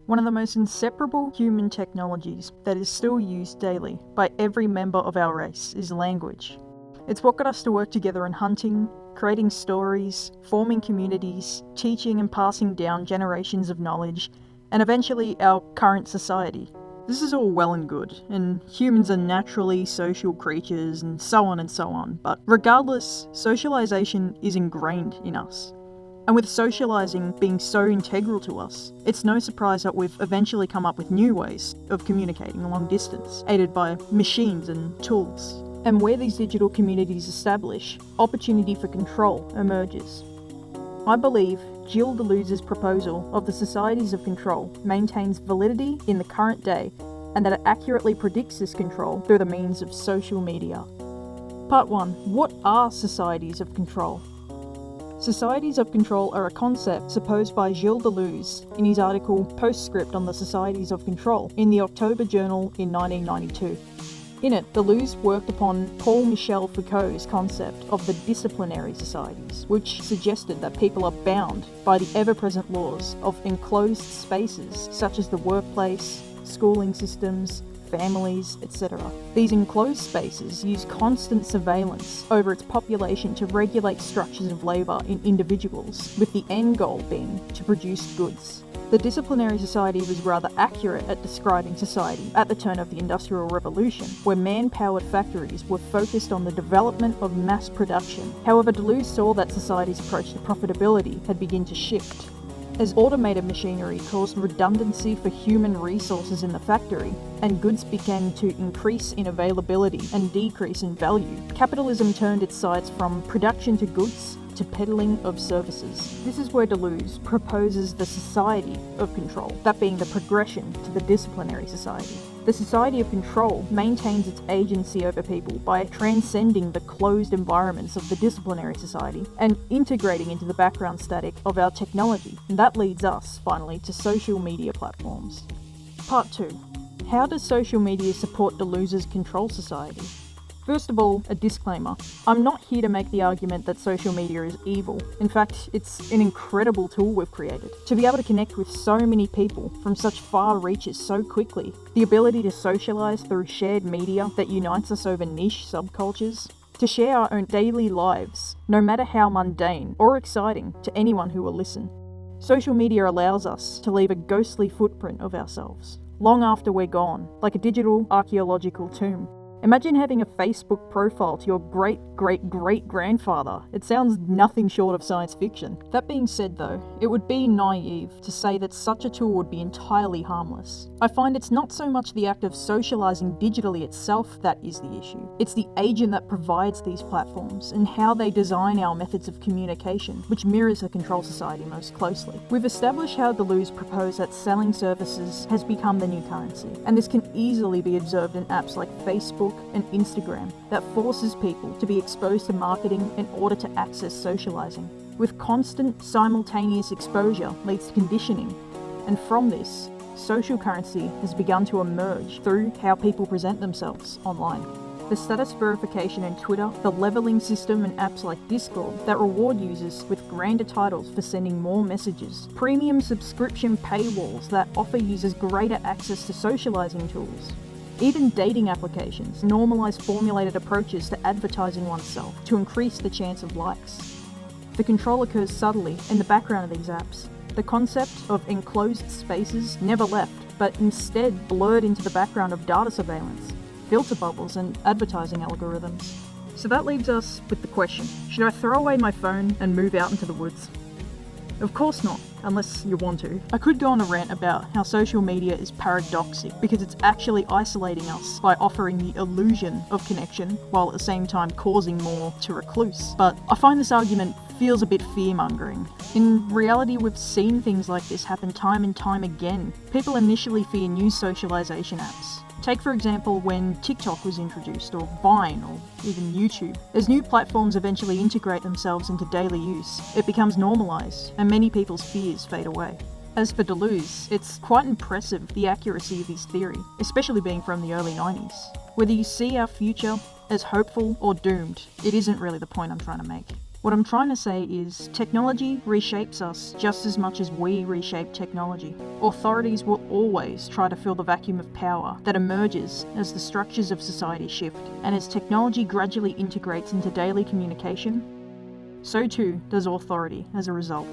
One of the most inseparable human technologies that is still used daily by every member of our race is language. It's what got us to work together in hunting, creating stories, forming communities, teaching and passing down generations of knowledge, and eventually our current society. This is all well and good, and humans are naturally social creatures and so on, but regardless, socialization is ingrained in us. And with socializing being so integral to us, it's no surprise that we've eventually come up with new ways of communicating long distance, aided by machines and tools. And where these digital communities establish, opportunity for control emerges. I believe Gilles Deleuze's proposal of the societies of control maintains validity in the current day, and that it accurately predicts this control through the means of social media. Part 1. What are societies of control? Societies of control are a concept supposed by Gilles Deleuze in his article Postscript on the Societies of Control in the October Journal in 1992. In it, Deleuze worked upon Michel Foucault's concept of the disciplinary societies, which suggested that people are bound by the ever-present laws of enclosed spaces such as the workplace, schooling systems, families, etc. These enclosed spaces use constant surveillance over its population to regulate structures of labour in individuals, with the end goal being to produce goods. The disciplinary society was rather accurate at describing society at the turn of the Industrial Revolution, where man-powered factories were focused on the development of mass production. However, Deleuze saw that society's approach to profitability had begun to shift. As automated machinery caused redundancy for human resources in the factory, and goods began to increase in availability and decrease in value, capitalism turned its sights from production to goods to peddling of services. This is where Deleuze proposes the society of control, that being the progression to the disciplinary society. The society of control maintains its agency over people by transcending the closed environments of the disciplinary society and integrating into the background static of our technology. And that leads us, finally, to social media platforms. Part 2. How does social media support Deleuze's control society? First of all, a disclaimer. I'm not here to make the argument that social media is evil. In fact, it's an incredible tool we've created. To be able to connect with so many people from such far reaches so quickly, the ability to socialise through shared media that unites us over niche subcultures, to share our own daily lives, no matter how mundane or exciting, to anyone who will listen. Social media allows us to leave a ghostly footprint of ourselves, long after we're gone, like a digital archaeological tomb. Imagine having a Facebook profile to your great-great-great-grandfather. It sounds nothing short of science fiction. That being said though, it would be naive to say that such a tool would be entirely harmless. I find it's not so much the act of socializing digitally itself that is the issue. It's the agent that provides these platforms and how they design our methods of communication, which mirrors a control society most closely. We've established how Deleuze proposed that selling services has become the new currency, and this can easily be observed in apps like Facebook and Instagram that forces people to be exposed to marketing in order to access socializing. With constant simultaneous exposure leads to conditioning, and from this, social currency has begun to emerge through how people present themselves online. The status verification in Twitter, the leveling system in apps like Discord that reward users with grander titles for sending more messages, premium subscription paywalls that offer users greater access to socializing tools. Even dating applications normalize formulated approaches to advertising oneself to increase the chance of likes. The control occurs subtly in the background of these apps. The concept of enclosed spaces never left, but instead blurred into the background of data surveillance, filter bubbles, and advertising algorithms. So that leaves us with the question, should I throw away my phone and move out into the woods? Of course not, unless you want to. I could go on a rant about how social media is paradoxic because it's actually isolating us by offering the illusion of connection while at the same time causing more to recluse. But I find this argument feels a bit fear-mongering. In reality, we've seen things like this happen time and time again. People initially fear new socialization apps. Take for example when TikTok was introduced, or Vine, or even YouTube. As new platforms eventually integrate themselves into daily use, it becomes normalised, and many people's fears fade away. As for Deleuze, it's quite impressive the accuracy of his theory, especially being from the early 90s. Whether you see our future as hopeful or doomed, it isn't really the point I'm trying to make. What I'm trying to say is, technology reshapes us just as much as we reshape technology. Authorities will always try to fill the vacuum of power that emerges as the structures of society shift, and as technology gradually integrates into daily communication, so too does authority as a result.